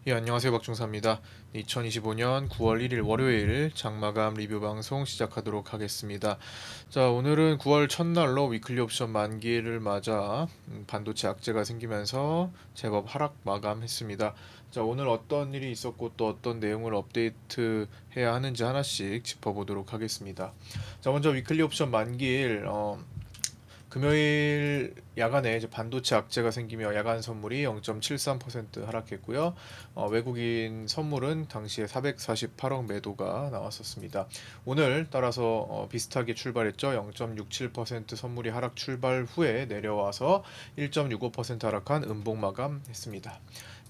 예, 안녕하세요. 박중사입니다. 2025년 9월 1일 월요일 장마감 리뷰 방송 시작하도록 하겠습니다. 자, 오늘은 9월 첫날로 위클리 옵션 만기를 맞아 반도체 악재가 생기면서 제법 하락 마감했습니다. 자, 오늘 어떤 일이 있었고 또 어떤 내용을 업데이트 해야 하는지 하나씩 짚어보도록 하겠습니다. 자, 먼저 위클리 옵션 만기일 금요일 야간에 이제 반도체 악재가 생기며 야간 선물이 0.73% 하락했고요. 외국인 선물은 당시에 448억 매도가 나왔었습니다. 오늘 따라서 비슷하게 출발했죠. 0.67% 선물이 하락 출발 후에 내려와서 1.65% 하락한 음봉 마감했습니다.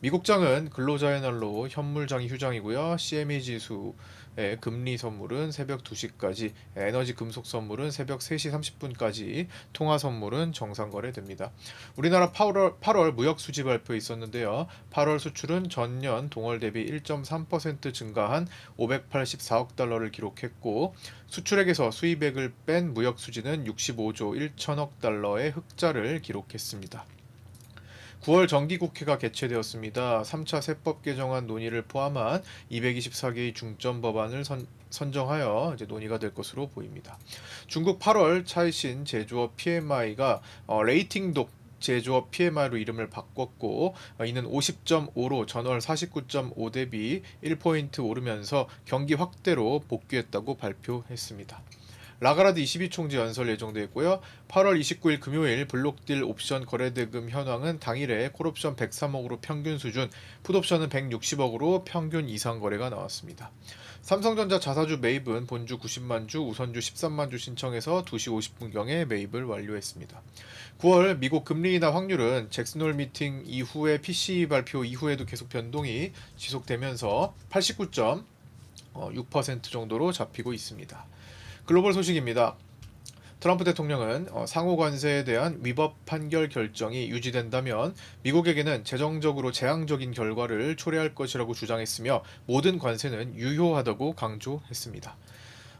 미국장은 근로자의 날로 현물장이 휴장이고요. CME 지수의 금리 선물은 새벽 2시까지, 에너지 금속 선물은 새벽 3시 30분까지, 통화 선물은 정상 거래됩니다. 우리나라 8월 무역 수지 발표 있었는데요. 8월 수출은 전년 동월 대비 1.3% 증가한 584억 달러를 기록했고, 수출액에서 수입액을 뺀 무역 수지는 65조 1천억 달러의 흑자를 기록했습니다. 9월 정기국회가 개최되었습니다. 3차 세법 개정안 논의를 포함한 224개의 중점 법안을 선정하여 이제 논의가 될 것으로 보입니다. 중국 8월 차이신 제조업 PMI가 레이팅독 제조업 PMI로 이름을 바꿨고, 이는 50.5로 전월 49.5 대비 1포인트 오르면서 경기 확대로 복귀했다고 발표했습니다. 라가라드 22총재 연설 예정되어 있고요. 8월 29일 금요일 블록딜 옵션 거래대금 현황은 당일에 콜옵션 103억으로 평균 수준, 풋옵션은 160억으로 평균 이상 거래가 나왔습니다. 삼성전자 자사주 매입은 본주 90만 주, 우선주 13만 주 신청해서 2시 50분경에 매입을 완료했습니다. 9월 미국 금리 인하 확률은 잭슨홀 미팅 이후에 PCE 발표 이후에도 계속 변동이 지속되면서 89.6% 정도로 잡히고 있습니다. 글로벌 소식입니다. 트럼프 대통령은 상호 관세에 대한 위법 판결 결정이 유지된다면 미국에게는 재정적으로 재앙적인 결과를 초래할 것이라고 주장했으며 모든 관세는 유효하다고 강조했습니다.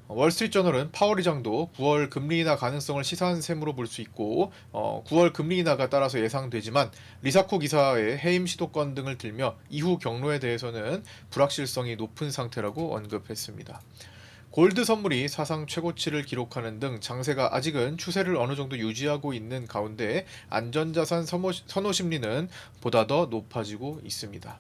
월스트리트저널은 파월 의장도 9월 금리 인하 가능성을 시사한 셈으로 볼 수 있고 9월 금리 인하가 따라서 예상되지만 리사코 기사의 해임 시도권 등을 들며 이후 경로에 대해서는 불확실성이 높은 상태라고 언급했습니다. 골드 선물이 사상 최고치를 기록하는 등 장세가 아직은 추세를 어느 정도 유지하고 있는 가운데 안전자산 선호 심리는 보다 더 높아지고 있습니다.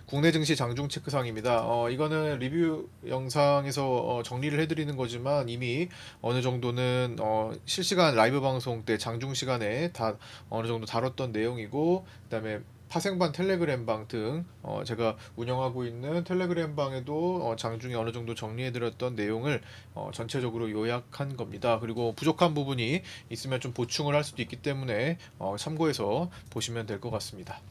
국내 증시 장중 체크상입니다. 이거는 리뷰 영상에서 정리를 해드리는 거지만 이미 어느 정도는 실시간 라이브 방송 때 장중 시간에 다 어느 정도 다뤘던 내용이고, 그다음에 파생반 텔레그램방 등 제가 운영하고 있는 텔레그램방에도 장중에 어느 정도 정리해드렸던 내용을 전체적으로 요약한 겁니다. 그리고 부족한 부분이 있으면 좀 보충을 할 수도 있기 때문에 참고해서 보시면 될 것 같습니다.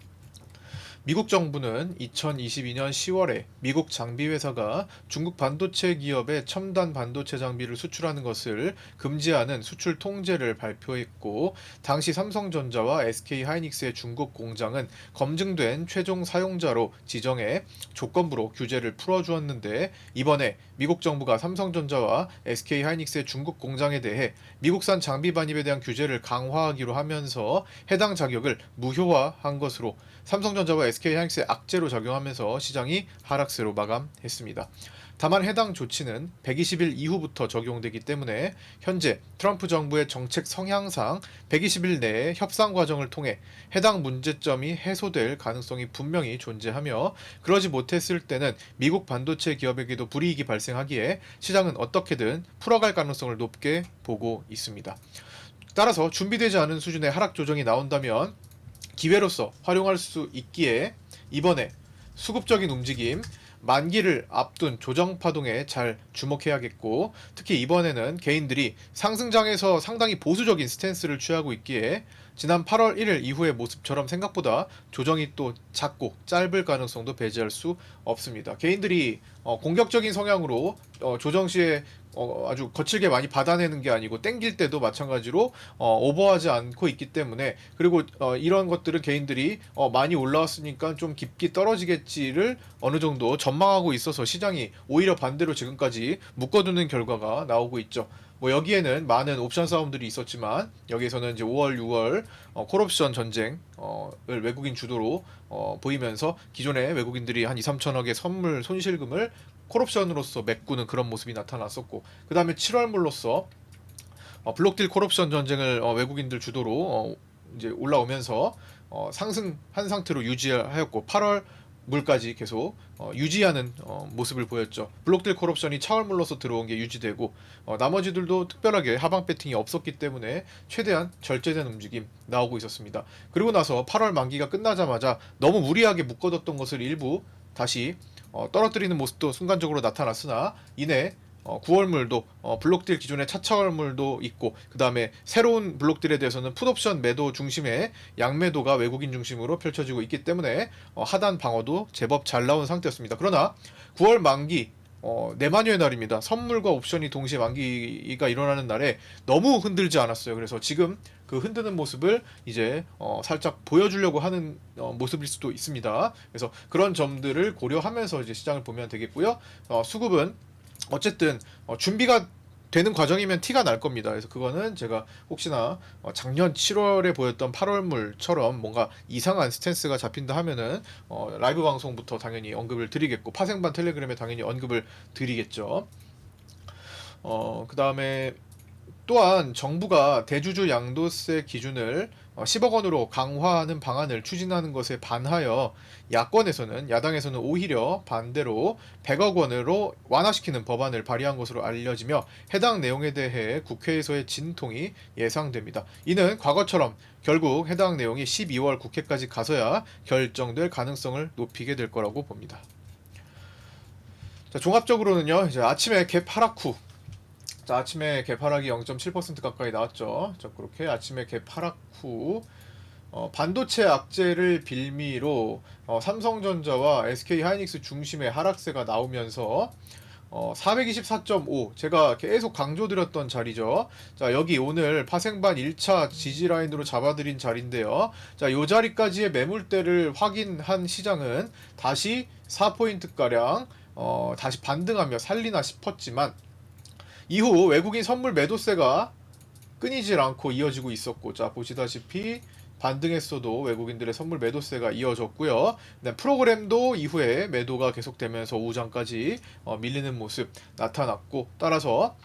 미국 정부는 2022년 10월에 미국 장비 회사가 중국 반도체 기업에 첨단 반도체 장비를 수출하는 것을 금지하는 수출 통제를 발표했고, 당시 삼성전자와 SK 하이닉스의 중국 공장은 검증된 최종 사용자로 지정해 조건부로 규제를 풀어주었는데, 이번에 미국 정부가 삼성전자와 SK 하이닉스의 중국 공장에 대해 미국산 장비 반입에 대한 규제를 강화하기로 하면서 해당 자격을 무효화한 것으로 삼성전자와 SK하이닉스의 악재로 작용하면서 시장이 하락세로 마감했습니다. 다만 해당 조치는 120일 이후부터 적용되기 때문에 현재 트럼프 정부의 정책 성향상 120일 내에 협상 과정을 통해 해당 문제점이 해소될 가능성이 분명히 존재하며, 그러지 못했을 때는 미국 반도체 기업에게도 불이익이 발생하기에 시장은 어떻게든 풀어갈 가능성을 높게 보고 있습니다. 따라서 준비되지 않은 수준의 하락 조정이 나온다면 기회로서 활용할 수 있기에 이번에 수급적인 움직임, 만기를 앞둔 조정 파동에 잘 주목해야겠고, 특히 이번에는 개인들이 상승장에서 상당히 보수적인 스탠스를 취하고 있기에 지난 8월 1일 이후의 모습처럼 생각보다 조정이 또 작고 짧을 가능성도 배제할 수 없습니다. 개인들이 공격적인 성향으로 조정 시에 아주 거칠게 많이 받아내는 게 아니고 땡길 때도 마찬가지로 오버하지 않고 있기 때문에, 그리고 이런 것들은 개인들이 많이 올라왔으니까 좀 깊게 떨어지겠지를 어느 정도 전망하고 있어서 시장이 오히려 반대로 지금까지 묶어두는 결과가 나오고 있죠. 뭐 여기에는 많은 옵션 싸움들이 있었지만 여기에서는 이제 5월, 6월 콜옵션 전쟁을 외국인 주도로 보이면서 기존에 외국인들이 한 2, 3천억의 선물 손실금을 콜옵션으로서 메꾸는 그런 모습이 나타났었고, 그 다음에 7월물로서 블록딜 콜옵션 전쟁을 외국인들 주도로 이제 올라오면서 상승한 상태로 유지하였고, 8월 물까지 계속 유지하는 모습을 보였죠. 블록딜 콜옵션이 차월물로서 들어온 게 유지되고, 나머지들도 특별하게 하방 배팅이 없었기 때문에 최대한 절제된 움직임 나오고 있었습니다. 그리고 나서 8월 만기가 끝나자마자 너무 무리하게 묶어뒀던 것을 일부 다시 떨어뜨리는 모습도 순간적으로 나타났으나, 이내 9월물도 블록딜 기존의 차차월물도 있고, 그 다음에 새로운 블록딜에 대해서는 풋옵션 매도 중심의 양매도가 외국인 중심으로 펼쳐지고 있기 때문에 하단 방어도 제법 잘 나온 상태였습니다. 그러나 9월 만기 내만여의 날입니다. 선물과 옵션이 동시에 만기가 일어나는 날에 너무 흔들지 않았어요. 그래서 지금 그 흔드는 모습을 이제 살짝 보여주려고 하는 모습일 수도 있습니다. 그래서 그런 점들을 고려하면서 이제 시장을 보면 되겠고요. 수급은 어쨌든 준비가 되는 과정이면 티가 날 겁니다. 그래서 그거는 제가 혹시나 작년 7월에 보였던 8월물처럼 뭔가 이상한 스탠스가 잡힌다 하면은 라이브 방송부터 당연히 언급을 드리겠고, 파생반 텔레그램에 당연히 언급을 드리겠죠. 그 다음에 또한 정부가 대주주 양도세 기준을 10억 원으로 강화하는 방안을 추진하는 것에 반하여 야당에서는 오히려 반대로 100억 원으로 완화시키는 법안을 발의한 것으로 알려지며, 해당 내용에 대해 국회에서의 진통이 예상됩니다. 이는 과거처럼 결국 해당 내용이 12월 국회까지 가서야 결정될 가능성을 높이게 될 거라고 봅니다. 자, 종합적으로는요, 이제 아침에 갭 하락 후, 자, 아침에 갭 하락이 0.7% 가까이 나왔죠. 자, 그렇게 아침에 갭 하락 후 반도체 악재를 빌미로 삼성전자와 SK하이닉스 중심의 하락세가 나오면서 424.5, 제가 계속 강조드렸던 자리죠. 자, 여기 오늘 파생반 1차 지지라인으로 잡아드린 자리인데요. 자, 요 자리까지의 매물대를 확인한 시장은 다시 4포인트가량 다시 반등하며 살리나 싶었지만, 이후 외국인 선물 매도세가 끊이질 않고 이어지고 있었고, 자, 보시다시피 반등했어도 외국인들의 선물 매도세가 이어졌고요. 프로그램도 이후에 매도가 계속되면서 오후장까지 밀리는 모습 나타났고, 따라서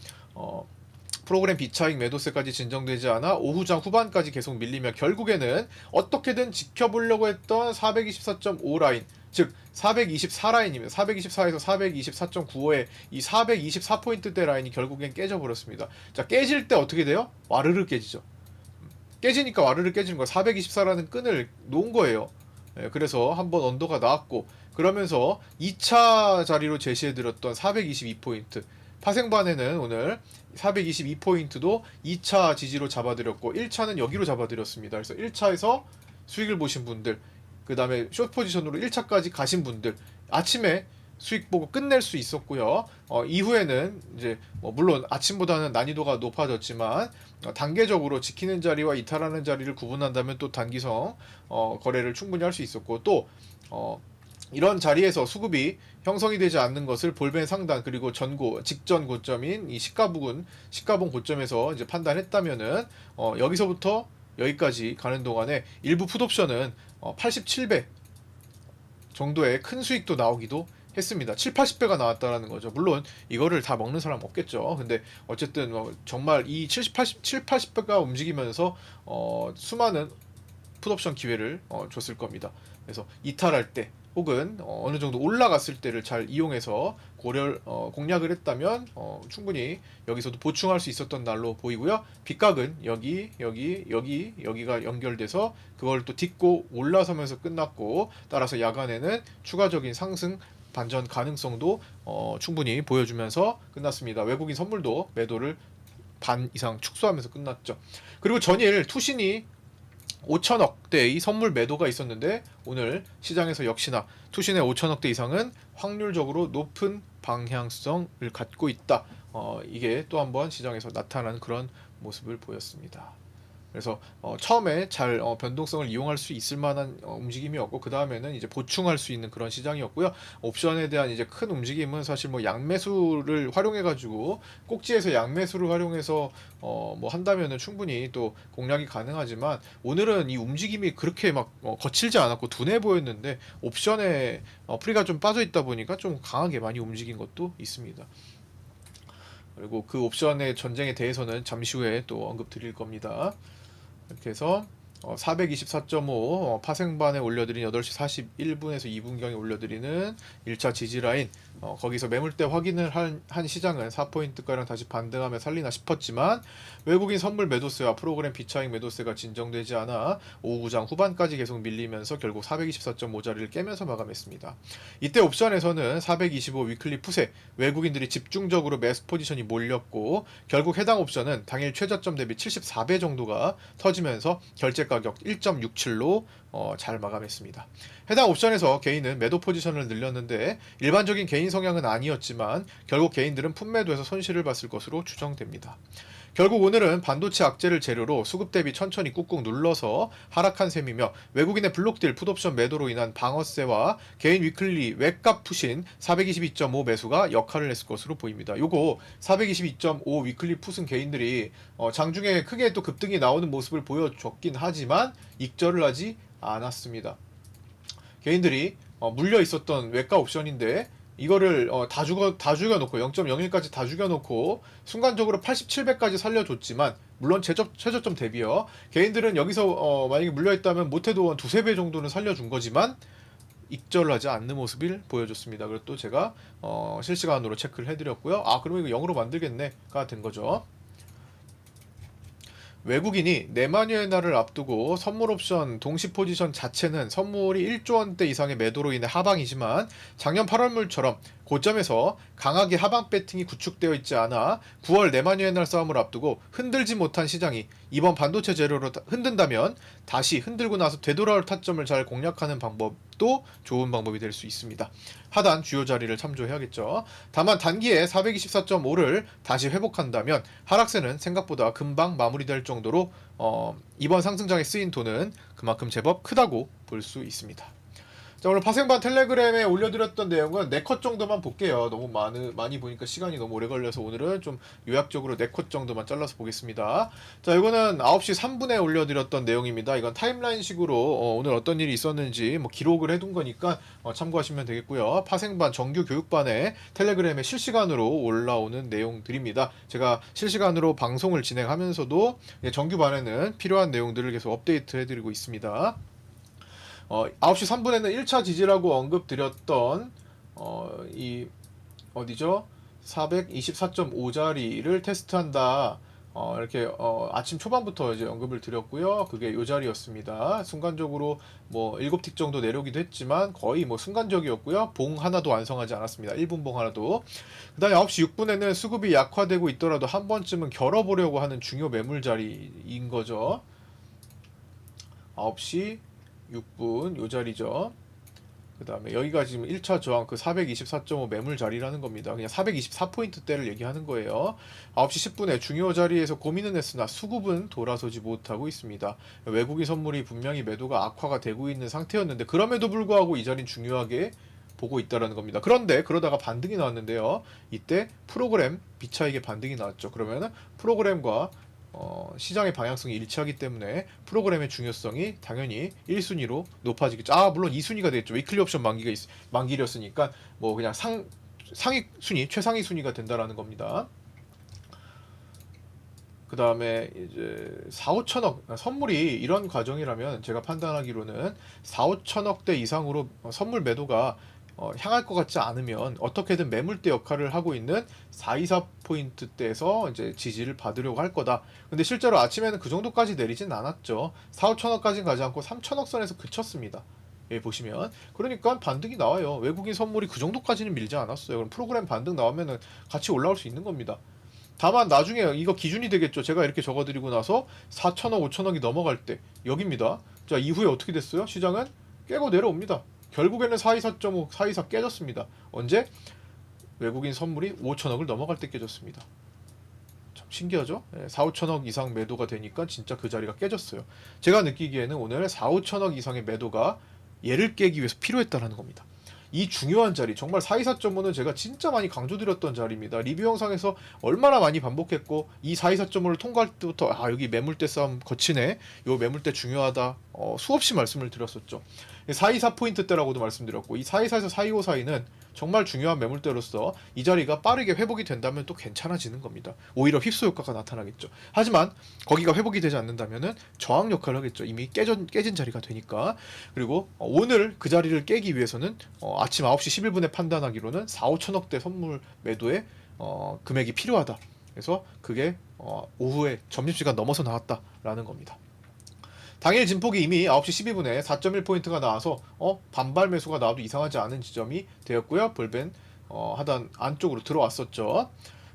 프로그램 비차익 매도세까지 진정되지 않아 오후장 후반까지 계속 밀리며 결국에는 어떻게든 지켜보려고 했던 424.5 라인, 즉 424라인이면 424에서 424.95의 이 424포인트대 라인이 결국엔 깨져버렸습니다. 자, 깨질 때 어떻게 돼요? 와르르 깨지죠. 깨지니까 와르르 깨지는 거, 424라는 끈을 놓은 거예요. 그래서 한번 언더가 나왔고, 그러면서 2차 자리로 제시해드렸던 422포인트, 파생반에는 오늘 422포인트도 2차 지지로 잡아드렸고 1차는 여기로 잡아드렸습니다. 그래서 1차에서 수익을 보신 분들, 그 다음에 숏 포지션으로 1차까지 가신 분들, 아침에 수익 보고 끝낼 수 있었고요. 이후에는 이제 물론 아침보다는 난이도가 높아졌지만 단계적으로 지키는 자리와 이탈하는 자리를 구분한다면 또 단기성 거래를 충분히 할 수 있었고, 또 이런 자리에서 수급이 형성이 되지 않는 것을 볼벤 상단 그리고 직전 고점인 이 시가봉 고점에서 이제 판단했다면은 여기서부터 여기까지 가는 동안에 일부 풋옵션은 87배 정도의 큰 수익도 나오기도 했습니다. 7, 80배가 나왔다라는 거죠. 물론 이거를 다 먹는 사람 없겠죠. 근데 어쨌든 정말 이 7, 80배가 움직이면서 수많은 풋옵션 기회를 줬을 겁니다. 그래서 이탈할 때 혹은 어느 정도 올라갔을 때를 잘 이용해서 공략을 했다면 충분히 여기서도 보충할 수 있었던 날로 보이고요. 빗각은 여기가 연결돼서 그걸 또 딛고 올라서면서 끝났고, 따라서 야간에는 추가적인 상승 반전 가능성도 충분히 보여주면서 끝났습니다. 외국인 선물도 매도를 반 이상 축소하면서 끝났죠. 그리고 전일 투신이 5천억대의 선물 매도가 있었는데, 오늘 시장에서 역시나 투신의 5천억대 이상은 확률적으로 높은 방향성을 갖고 있다. 이게 또 한번 시장에서 나타나는 그런 모습을 보였습니다. 그래서 처음에 잘 변동성을 이용할 수 있을 만한 움직임이었고, 그 다음에는 이제 보충할 수 있는 그런 시장이었고요. 옵션에 대한 이제 큰 움직임은 사실 뭐 양매수를 활용해 가지고, 꼭지에서 양매수를 활용해서 뭐 한다면은 충분히 또 공략이 가능하지만, 오늘은 이 움직임이 그렇게 막 거칠지 않았고 둔해 보였는데, 옵션에 프리가 좀 빠져 있다 보니까 좀 강하게 많이 움직인 것도 있습니다. 그리고 그 옵션의 전쟁에 대해서는 잠시 후에 또 언급 드릴 겁니다. 이렇게 해서 424.5 파생반에 올려드린 8시 41분에서 2분경에 올려드리는 1차 지지라인, 거기서 매물대 확인을 한 시장은 4포인트가량 다시 반등하며 살리나 싶었지만, 외국인 선물 매도세와 프로그램 비차익 매도세가 진정되지 않아 오후 장 후반까지 계속 밀리면서 결국 424.5자리를 깨면서 마감했습니다. 이때 옵션에서는 425 위클리 풋에 외국인들이 집중적으로 매수 포지션이 몰렸고, 결국 해당 옵션은 당일 최저점 대비 74배 정도가 터지면서 결제 가격 1.67로 잘 마감했습니다. 해당 옵션에서 개인은 매도 포지션을 늘렸는데, 일반적인 개인 성향은 아니었지만 결국 개인들은 품매도에서 손실을 봤을 것으로 추정됩니다. 결국 오늘은 반도체 악재를 재료로 수급 대비 천천히 꾹꾹 눌러서 하락한 셈이며, 외국인의 블록딜 풋옵션 매도로 인한 방어세와 개인 위클리 외값 풋인 422.5 매수가 역할을 했을 것으로 보입니다. 요거 422.5 위클리 풋은 개인들이 장중에 크게 또 급등이 나오는 모습을 보여줬긴 하지만 익절을 하지 않았습니다. 개인들이 물려 있었던 외가 옵션인데, 이거를 다 죽여놓고 0.01까지 다 죽여놓고 순간적으로 87배까지 살려줬지만, 물론 최저점 대비요. 개인들은 여기서 만약에 물려있다면 못해도 한 두세 배 정도는 살려준 거지만 익절을 하지 않는 모습을 보여줬습니다. 그리고 또 제가 실시간으로 체크를 해드렸고요. 아, 그러면 이거 0으로 만들겠네가 된 거죠. 외국인이 내마녀의 날을 앞두고 선물 옵션 동시 포지션 자체는 선물이 1조 원대 이상의 매도로 인해 하방이지만, 작년 8월물처럼 고점에서 강하게 하방 배팅이 구축되어 있지 않아 9월 내마녀의 날 싸움을 앞두고 흔들지 못한 시장이 이번 반도체 재료로 흔든다면, 다시 흔들고 나서 되돌아올 타점을 잘 공략하는 방법도 좋은 방법이 될 수 있습니다. 하단 주요 자리를 참조해야겠죠. 다만 단기에 424.5를 다시 회복한다면 하락세는 생각보다 금방 마무리될 정도로 이번 상승장에 쓰인 돈은 그만큼 제법 크다고 볼 수 있습니다. 자, 오늘 파생반 텔레그램에 올려드렸던 내용은 4컷 정도만 볼게요. 너무 많이 보니까 시간이 너무 오래 걸려서 오늘은 좀 요약적으로 4컷 정도만 잘라서 보겠습니다. 자, 이거는 9시 3분에 올려드렸던 내용입니다. 이건 타임라인식으로 오늘 어떤 일이 있었는지 뭐 기록을 해둔 거니까 참고하시면 되겠고요. 파생반 정규 교육반에 텔레그램에 실시간으로 올라오는 내용들입니다. 제가 실시간으로 방송을 진행하면서도 정규반에는 필요한 내용들을 계속 업데이트 해드리고 있습니다. 9시 3분에는 1차 지지라고 언급드렸던 이 어디죠? 424.5자리를 테스트한다. 이렇게 아침 초반부터 이제 언급을 드렸고요. 그게 요 자리였습니다. 순간적으로 뭐 7틱 정도 내려오기도 했지만 거의 뭐 순간적이었고요. 봉 하나도 완성하지 않았습니다. 1분 봉 하나도. 그 다음에 9시 6분에는 수급이 약화되고 있더라도 한 번쯤은 겨뤄보려고 하는 중요 매물 자리인 거죠. 9시 6분 요 자리죠. 그 다음에 여기가 지금 1차 저항 그 424.5 매물 자리라는 겁니다. 그냥 424포인트대를 얘기하는 거예요. 9시 10분에 중요 자리에서 고민은 했으나 수급은 돌아서지 못하고 있습니다. 외국인 선물이 분명히 매도가 악화가 되고 있는 상태였는데, 그럼에도 불구하고 이 자리는 중요하게 보고 있다라는 겁니다. 그런데 그러다가 반등이 나왔는데요. 이때 프로그램 비차익의 반등이 나왔죠. 그러면은 프로그램과 시장의 방향성이 일치하기 때문에 프로그램의 중요성이 당연히 1순위로 높아지겠죠. 아, 물론 2순위가 되겠죠. 위클리 옵션 만기렸으니까 뭐 그냥 상위 순위, 최상위 순위가 된다라는 겁니다. 그 다음에 이제 4, 5천억 선물이 이런 과정이라면 제가 판단하기로는 4, 5천억대 이상으로 선물 매도가 향할 것 같지 않으면 어떻게든 매물대 역할을 하고 있는 424포인트대에서 이제 지지를 받으려고 할 거다. 근데 실제로 아침에는 그 정도까지 내리진 않았죠. 4, 5천억까지는 가지 않고 3천억 선에서 그쳤습니다. 예, 보시면. 그러니까 반등이 나와요. 외국인 선물이 그 정도까지는 밀지 않았어요. 그럼 프로그램 반등 나오면은 같이 올라올 수 있는 겁니다. 다만 나중에 이거 기준이 되겠죠. 제가 이렇게 적어드리고 나서 4천억, 5천억이 넘어갈 때 여기입니다. 자, 이후에 어떻게 됐어요? 시장은 깨고 내려옵니다. 결국에는 424.5, 424 깨졌습니다. 언제? 외국인 선물이 5천억을 넘어갈 때 깨졌습니다. 신기하죠? 4, 5천억 이상 매도가 되니까 진짜 그 자리가 깨졌어요. 제가 느끼기에는 오늘 4, 5천억 이상의 매도가 얘를 깨기 위해서 필요했다라는 겁니다. 이 중요한 자리, 정말 424.5는 제가 진짜 많이 강조드렸던 자리입니다. 리뷰 영상에서 얼마나 많이 반복했고, 이 424.5를 통과할 때부터 여기 매물대 싸움 거치네, 요 매물대 중요하다, 수없이 말씀을 드렸었죠. 424포인트대라고도 말씀드렸고, 이 424에서 425 사이는 정말 중요한 매물대로서 이 자리가 빠르게 회복이 된다면 또 괜찮아지는 겁니다. 오히려 휩소 효과가 나타나겠죠. 하지만 거기가 회복이 되지 않는다면은 저항 역할을 하겠죠. 이미 깨진 자리가 되니까. 그리고 오늘 그 자리를 깨기 위해서는 아침 9시 11분에 판단하기로는 4, 5천억대 선물 매도에 금액이 필요하다. 그래서 그게 오후에 점심시간 넘어서 나왔다라는 겁니다. 당일 진폭이 이미 9시 12분에 4.1포인트가 나와서 반발 매수가 나와도 이상하지 않은 지점이 되었고요. 볼벤 하단 안쪽으로 들어왔었죠.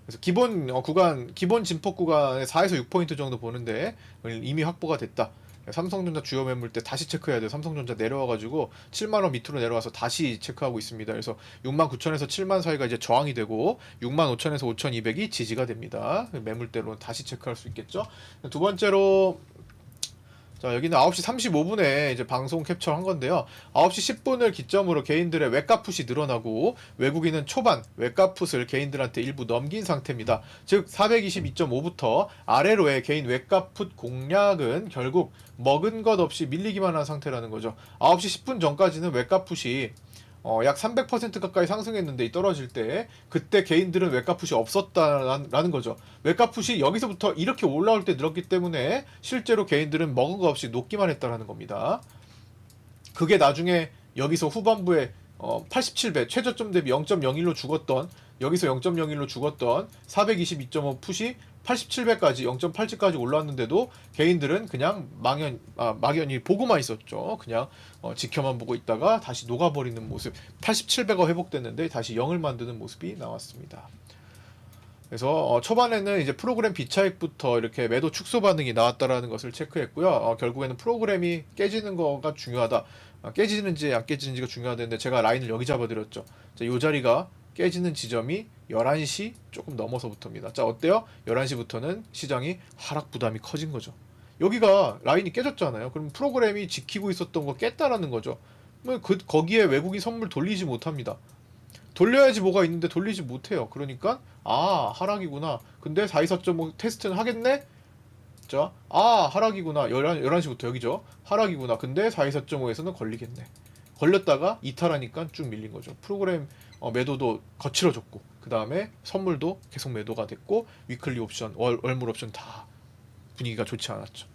그래서 기본 진폭 구간에 4에서 6포인트 정도 보는데 이미 확보가 됐다. 삼성전자 주요 매물대 다시 체크해야 돼요. 삼성전자 내려와가지고 7만원 밑으로 내려와서 다시 체크하고 있습니다. 그래서 69,000에서 7만 사이가 이제 저항이 되고 65,000에서 5,200이 지지가 됩니다. 매물대로 다시 체크할 수 있겠죠. 두 번째로, 자, 여기는 9시 35분에 이제 방송 캡처한 건데요. 9시 10분을 기점으로 개인들의 외가풋이 늘어나고 외국인은 초반 외가풋을 개인들한테 일부 넘긴 상태입니다. 즉 422.5부터 아래로의 개인 외가풋 공략은 결국 먹은 것 없이 밀리기만 한 상태라는 거죠. 9시 10분 전까지는 외가풋이 약 300% 가까이 상승했는데 떨어질 때 그때 개인들은 외가풋이 없었다라는 거죠. 외가풋이 여기서부터 이렇게 올라올 때 늘었기 때문에 실제로 개인들은 먹은 거 없이 녹기만 했다라는 겁니다. 그게 나중에 여기서 후반부에 87배 최저점 대비 0.01로 죽었던, 여기서 0.01로 죽었던 422.5 풋이 87배까지 0.87까지 올라왔는데도 개인들은 그냥 막연히 보고만 있었죠. 그냥 지켜만 보고 있다가 다시 녹아버리는 모습. 87배가 회복됐는데 다시 0을 만드는 모습이 나왔습니다. 그래서 초반에는 이제 프로그램 비차익부터 이렇게 매도 축소 반응이 나왔다라는 것을 체크했고요. 결국에는 프로그램이 깨지는 거가 중요하다. 깨지는지 안 깨지는지가 중요하다는데 제가 라인을 여기 잡아드렸죠. 자, 이 자리가 깨지는 지점이 11시 조금 넘어서부터입니다. 자, 어때요? 11시부터는 시장이 하락 부담이 커진 거죠. 여기가 라인이 깨졌잖아요. 그럼 프로그램이 지키고 있었던 거 깼다라는 거죠. 거기에 외국인 선물 돌리지 못합니다. 돌려야지 뭐가 있는데 돌리지 못해요. 그러니까 하락이구나. 근데 424.5 테스트는 하겠네? 자, 하락이구나. 11시부터 여기죠. 하락이구나. 근데 424.5에서는 걸리겠네. 걸렸다가 이탈하니까 쭉 밀린 거죠. 프로그램 매도도 거칠어졌고, 그 다음에 선물도 계속 매도가 됐고, 위클리 옵션, 월물 옵션 다 분위기가 좋지 않았죠.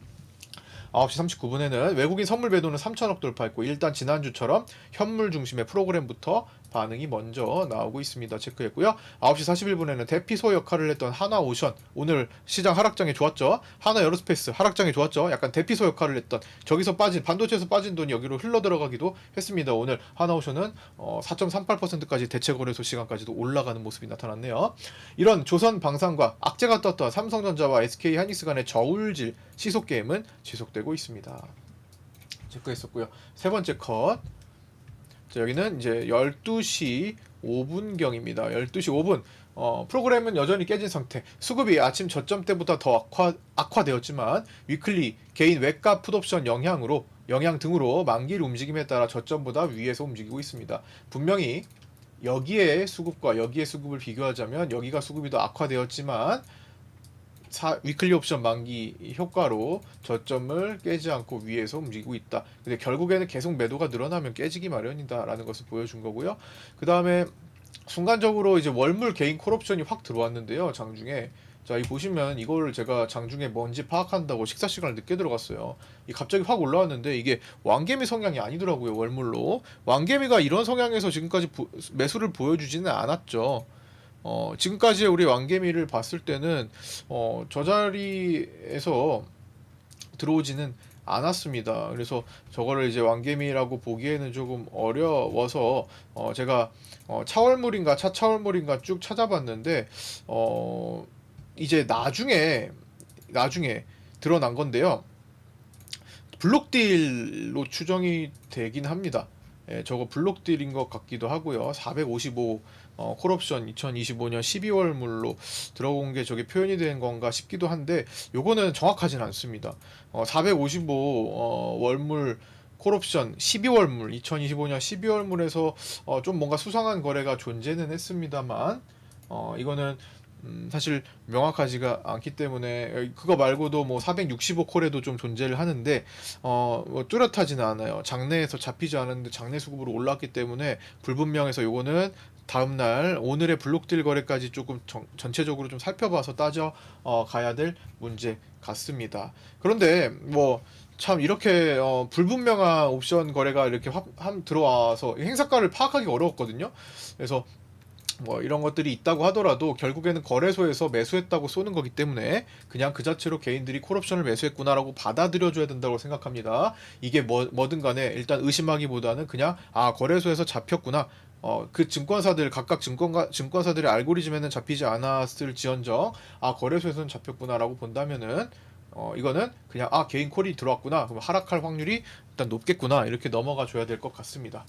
9시 39분에는 외국인 선물 매도는 3천억 돌파했고, 일단 지난주처럼 현물 중심의 프로그램부터 반응이 먼저 나오고 있습니다. 체크했고요. 9시 41분에는 대피소 역할을 했던 하나오션, 오늘 시장 하락장에 좋았죠. 하나에어로스페이스 하락장에 좋았죠. 약간 대피소 역할을 했던, 저기서 빠진, 반도체에서 빠진 돈이 여기로 흘러 들어가기도 했습니다. 오늘 하나오션은 4.38%까지 대체거래소 시간까지도 올라가는 모습이 나타났네요. 이런 조선 방산과 악재가 떴던 삼성전자와 SK 하이닉스 간의 저울질 시속 게임은 지속되고 있습니다. 체크했었고요. 세 번째 컷. 자, 여기는 이제 12시 5분경입니다. 12시 5분. 프로그램은 여전히 깨진 상태. 수급이 아침 저점 때보다 더 악화되었지만 위클리 개인 외가 풋옵션 영향 등으로 만기일 움직임에 따라 저점보다 위에서 움직이고 있습니다. 분명히 여기에 수급과 여기에 수급을 비교하자면 여기가 수급이 더 악화되었지만 위클리 옵션 만기 효과로 저점을 깨지 않고 위에서 움직이고 있다. 근데 결국에는 계속 매도가 늘어나면 깨지기 마련이다라는 것을 보여준 거고요. 그 다음에 순간적으로 이제 월물 개인 콜옵션이 확 들어왔는데요. 장중에. 자, 이 보시면 이거를 제가 장중에 뭔지 파악한다고 식사 시간을 늦게 들어갔어요. 이 갑자기 확 올라왔는데 이게 왕개미 성향이 아니더라고요. 월물로. 왕개미가 이런 성향에서 지금까지 매수를 보여주지는 않았죠. 지금까지 우리 왕개미를 봤을 때는 저 자리에서 들어오지는 않았습니다. 그래서 저거를 이제 왕개미라고 보기에는 조금 어려워서 제가 차월물인가 차차월물인가 쭉 찾아봤는데 이제 나중에 드러난 건데요. 블록딜로 추정이 되긴 합니다. 저거 블록딜인 것 같기도 하고요. 455 콜옵션 2025년 12월물로 들어온 게 저게 표현이 된 건가 싶기도 한데 요거는 정확하진 않습니다. 455 월물 콜옵션 12월물 2025년 12월물에서 좀 뭔가 수상한 거래가 존재는 했습니다만 이거는 사실 명확하지가 않기 때문에 그거 말고도 뭐 465콜에도 좀 존재를 하는데 뭐 뚜렷하지는 않아요. 장내에서 잡히지 않았는데 장내 수급으로 올랐기 때문에 불분명해서 요거는 다음날 오늘의 블록딜 거래까지 조금 전체적으로 좀 살펴봐서 따져 가야 될 문제 같습니다. 그런데 뭐 참 이렇게 불분명한 옵션 거래가 이렇게 들어와서 행사가를 파악하기 어려웠거든요. 그래서 뭐 이런 것들이 있다고 하더라도 결국에는 거래소에서 매수했다고 쏘는 거기 때문에 그냥 그 자체로 개인들이 콜옵션을 매수했구나라고 받아들여줘야 된다고 생각합니다. 이게 뭐든 간에 일단 의심하기보다는 그냥 거래소에서 잡혔구나. 그 증권사들 각각 증권사들의 알고리즘에는 잡히지 않았을지언정 거래소에서는 잡혔구나라고 본다면은 이거는 그냥 개인 콜이 들어왔구나. 그럼 하락할 확률이 일단 높겠구나. 이렇게 넘어가 줘야 될 것 같습니다.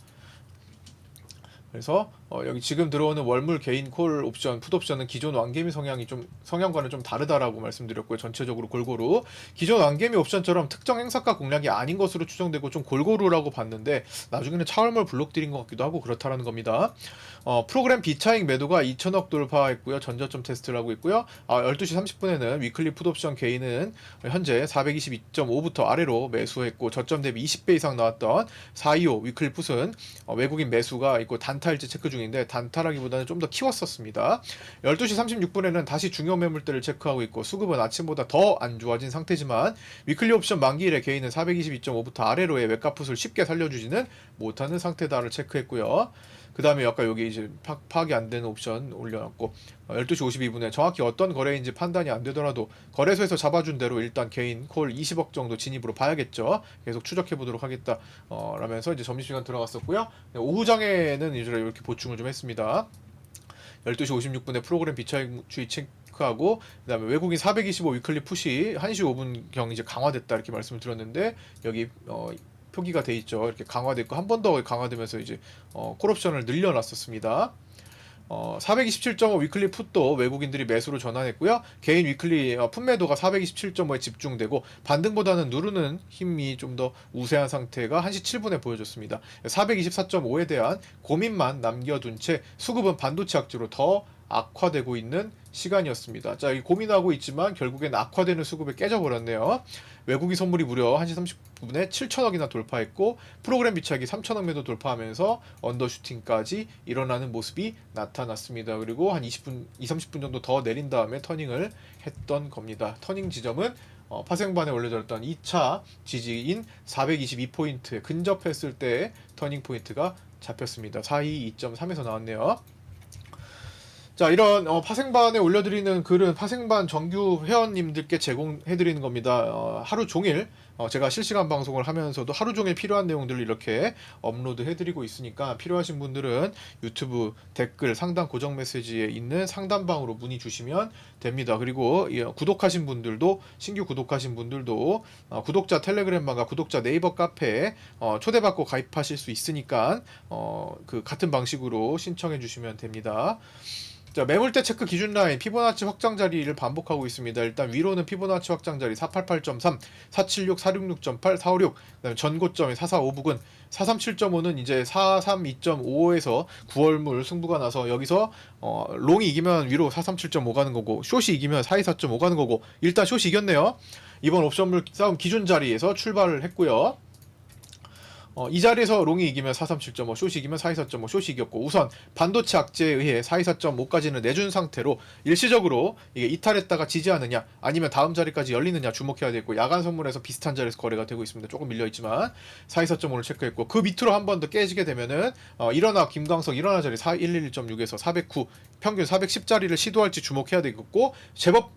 그래서 여기 지금 들어오는 월물 개인 콜 옵션, 풋 옵션은 기존 왕개미 성향과는 좀 다르다라고 말씀드렸고요. 전체적으로 골고루 기존 왕개미 옵션처럼 특정 행사가 공략이 아닌 것으로 추정되고 좀 골고루라고 봤는데 나중에는 차월물 블록들인 것 같기도 하고 그렇다라는 겁니다. 프로그램 비차익 매도가 2천억 돌파했고요. 전저점 테스트를 하고 있고요. 12시 30분에는 위클리 풋 옵션 개인은 현재 422.5부터 아래로 매수했고 저점 대비 20배 이상 나왔던 425 위클리 풋은 외국인 매수가 있고 단타일지 체크 중인데 단타라기보다는 좀 더 키웠었습니다. 12시 36분에는 다시 중요 매물대를 체크하고 있고 수급은 아침보다 더 안 좋아진 상태지만 위클리 옵션 만기일에 개인은 422.5부터 아래로의 외가 풋을 쉽게 살려주지는 못하는 상태다를 체크했고요. 그 다음에 아까 여기 이제 파악이 안 되는 옵션 올려놨고 12시 52분에 정확히 어떤 거래인지 판단이 안 되더라도 거래소에서 잡아준 대로 일단 개인 콜 20억 정도 진입으로 봐야겠죠. 계속 추적해 보도록 하겠다 라면서 이제 점심시간 들어갔었고요. 오후장에는 이제 이렇게 보충을 좀 했습니다. 12시 56분에 프로그램 비차익주의 체크하고 그 다음에 외국인 425 위클리 풋이 1시 5분경 이제 강화됐다 이렇게 말씀을 드렸는데 여기 표기가 돼 있죠. 이렇게 강화됐고 한 번 더 강화되면서 이제 콜옵션을 늘려놨었습니다. 427.5 위클리 풋도 외국인들이 매수로 전환했고요. 개인 위클리 풋 매도가 427.5에 집중되고 반등보다는 누르는 힘이 좀 더 우세한 상태가 1시 7분에 보여졌습니다. 424.5에 대한 고민만 남겨둔 채 수급은 반도체 악재로 더 악화되고 있는 시간이었습니다. 자, 고민하고 있지만 결국엔 악화되는 수급에 깨져버렸네요. 외국인 선물이 무려 1시 30분에 7천억이나 돌파했고 프로그램 비차익이 3천억 매도 돌파하면서 언더슈팅까지 일어나는 모습이 나타났습니다. 그리고 한 20분, 30분 정도 더 내린 다음에 터닝을 했던 겁니다. 터닝 지점은 파생반에 올려졌던 2차 지지인 422포인트에 근접했을 때 터닝 포인트가 잡혔습니다. 422.3에서 나왔네요. 자, 이런 파생반에 올려드리는 글은 파생반 정규 회원님들께 제공해드리는 겁니다. 하루 종일 제가 실시간 방송을 하면서도 하루 종일 필요한 내용들을 이렇게 업로드해드리고 있으니까 필요하신 분들은 유튜브 댓글 상단 고정 메시지에 있는 상단방으로 문의 주시면 됩니다. 그리고 구독하신 분들도 신규 구독하신 분들도 구독자 텔레그램방과 구독자 네이버 카페에 초대받고 가입하실 수 있으니까 그 같은 방식으로 신청해 주시면 됩니다. 자, 매물대 체크 기준 라인 피보나치 확장 자리를 반복하고 있습니다. 일단 위로는 피보나치 확장 자리 488.3, 476, 466.8, 456, 그다음에 전고점이 445 부근, 437.5는 이제 432.5에서 9월물 승부가 나서 여기서 롱이 이기면 위로 437.5 가는 거고 숏이 이기면 424.5 가는 거고 일단 숏이 이겼네요. 이번 옵션물 싸움 기준 자리에서 출발을 했고요. 이 자리에서 롱이 이기면 437.5, 숏이 이기면 424.5, 숏이 이겼고 우선 반도체 악재에 의해 424.5까지는 내준 상태로 일시적으로 이게 이탈했다가 지지하느냐 아니면 다음 자리까지 열리느냐 주목해야 되고 야간 선물에서 비슷한 자리에서 거래가 되고 있습니다. 조금 밀려있지만 424.5를 체크했고 그 밑으로 한 번 더 깨지게 되면은 일어나 김광석 일어나 자리 411.6에서 409 평균 410자리를 시도할지 주목해야 되겠고 제법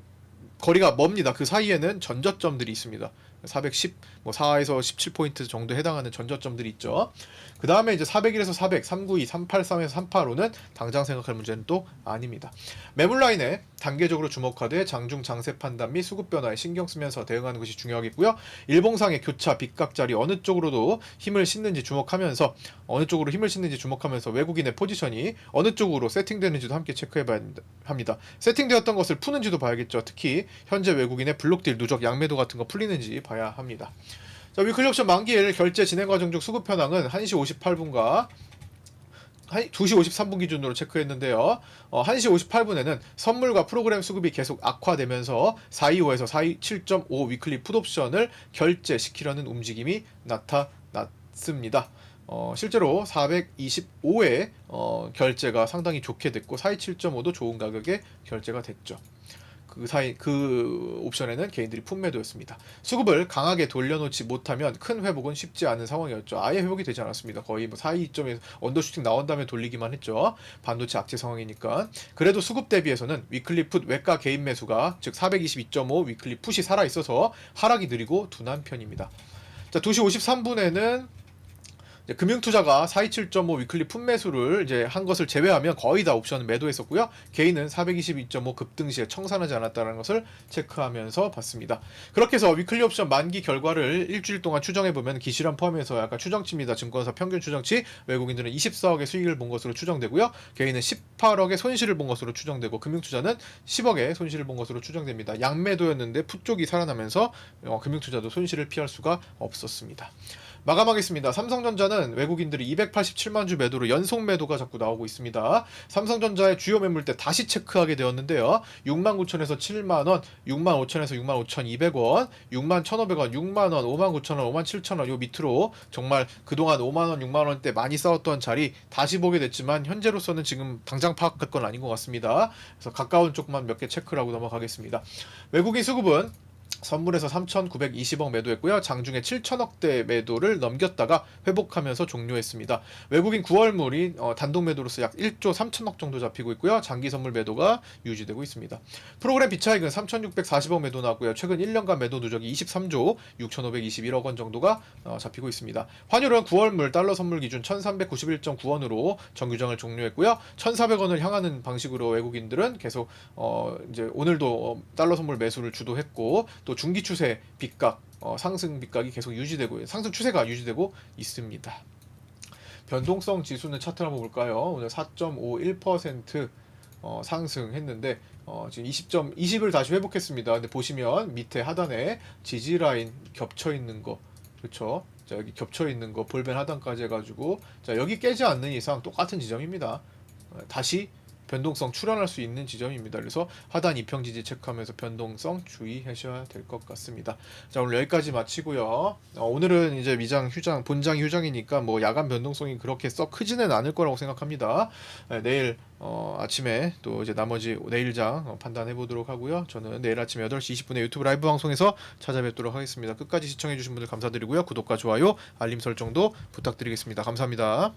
거리가 멉니다. 그 사이에는 전저점들이 있습니다. 410, 뭐 4에서 17포인트 정도 해당하는 전저점들이 있죠. 그 다음에 이제 401에서 400, 392, 383에서 385는 당장 생각할 문제는 또 아닙니다. 매물 라인에 단계적으로 주목하되 장중 장세 판단 및 수급 변화에 신경 쓰면서 대응하는 것이 중요하겠고요. 일봉상의 교차, 빗각 자리 어느 쪽으로도 힘을 싣는지 주목하면서 외국인의 포지션이 어느 쪽으로 세팅되는지도 함께 체크해봐야 합니다. 세팅되었던 것을 푸는지도 봐야겠죠. 특히 현재 외국인의 블록딜, 누적, 양매도 같은 거 풀리는지 봐야 합니다. 자, 위클리 옵션 만기일 결제 진행 과정 중 수급 현황은 1시 58분과 2시 53분 기준으로 체크했는데요. 1시 58분에는 선물과 프로그램 수급이 계속 악화되면서 425에서 427.5 위클리 풋옵션을 결제시키려는 움직임이 나타났습니다. 실제로 425에 결제가 상당히 좋게 됐고 427.5도 좋은 가격에 결제가 됐죠. 그 옵션에는 개인들이 품매도였습니다. 수급을 강하게 돌려놓지 못하면 큰 회복은 쉽지 않은 상황이었죠. 아예 회복이 되지 않았습니다. 거의 뭐 4.2점에서 언더슈팅 나온 다음에 돌리기만 했죠. 반도체 악재 상황이니까. 그래도 수급 대비해서는 위클리 풋 외가 개인 매수가 즉 422.5 위클리 풋이 살아있어서 하락이 느리고 둔한 편입니다. 자, 2시 53분에는 금융투자가 427.5 위클리 풋매수를 이제 한 것을 제외하면 거의 다 옵션을 매도했었고요. 개인은 422.5 급등 시에 청산하지 않았다는 것을 체크하면서 봤습니다. 그렇게 해서 위클리 옵션 만기 결과를 일주일 동안 추정해보면 기실현 포함해서 약간 추정치입니다. 증권사 평균 추정치, 외국인들은 24억의 수익을 본 것으로 추정되고요. 개인은 18억의 손실을 본 것으로 추정되고 금융투자는 10억의 손실을 본 것으로 추정됩니다. 양매도였는데 풋 쪽이 살아나면서 금융투자도 손실을 피할 수가 없었습니다. 마감하겠습니다. 삼성전자는 외국인들이 287만 주 매도로 연속 매도가 자꾸 나오고 있습니다. 삼성전자의 주요 매물대 다시 체크하게 되었는데요. 69,000에서 7만원, 65,000에서 65,200원, 61,500원, 6만원, 59,000원, 57,000원 요 밑으로 정말 그동안 5만원, 6만원대 많이 싸웠던 자리 다시 보게 됐지만 현재로서는 지금 당장 파악할 건 아닌 것 같습니다. 그래서 가까운 쪽만 몇 개 체크를 하고 넘어가겠습니다. 외국인 수급은 선물에서 3,920억 매도했고요. 장중에 7천억대 매도를 넘겼다가 회복하면서 종료했습니다. 외국인 9월물이 단독 매도로서 약 1조 3천억 정도 잡히고 있고요. 장기 선물 매도가 유지되고 있습니다. 프로그램 비차익은 3,640억 매도 나왔고요. 최근 1년간 매도 누적이 23조 6,521억 원 정도가 잡히고 있습니다. 환율은 9월물 달러 선물 기준 1,391.9원으로 정규장을 종료했고요. 1,400원을 향하는 방식으로 외국인들은 계속 이제 오늘도 달러 선물 매수를 주도했고 또 중기 추세 빗각 상승 빗각이 계속 유지되고 상승 추세가 유지되고 있습니다. 변동성 지수는 차트를 한번 볼까요? 오늘 4.51% 상승했는데 지금 20을 다시 회복했습니다. 근데 보시면 밑에 하단에 지지 라인 겹쳐 있는 거 그렇죠? 자, 여기 겹쳐 있는 거 볼벤 하단까지 해가지고 자, 여기 깨지 않는 이상 똑같은 지점입니다. 다시 변동성 출현할 수 있는 지점입니다. 그래서 하단 이평 지지 체크하면서 변동성 주의하셔야 될 것 같습니다. 자, 오늘 여기까지 마치고요. 오늘은 이제 미장 휴장, 본장 휴장이니까 뭐 야간 변동성이 그렇게 썩 크지는 않을 거라고 생각합니다. 내일 아침에 또 이제 나머지 내일장 판단해 보도록 하고요. 저는 내일 아침 8시 20분에 유튜브 라이브 방송에서 찾아뵙도록 하겠습니다. 끝까지 시청해 주신 분들 감사드리고요. 구독과 좋아요, 알림 설정도 부탁드리겠습니다. 감사합니다.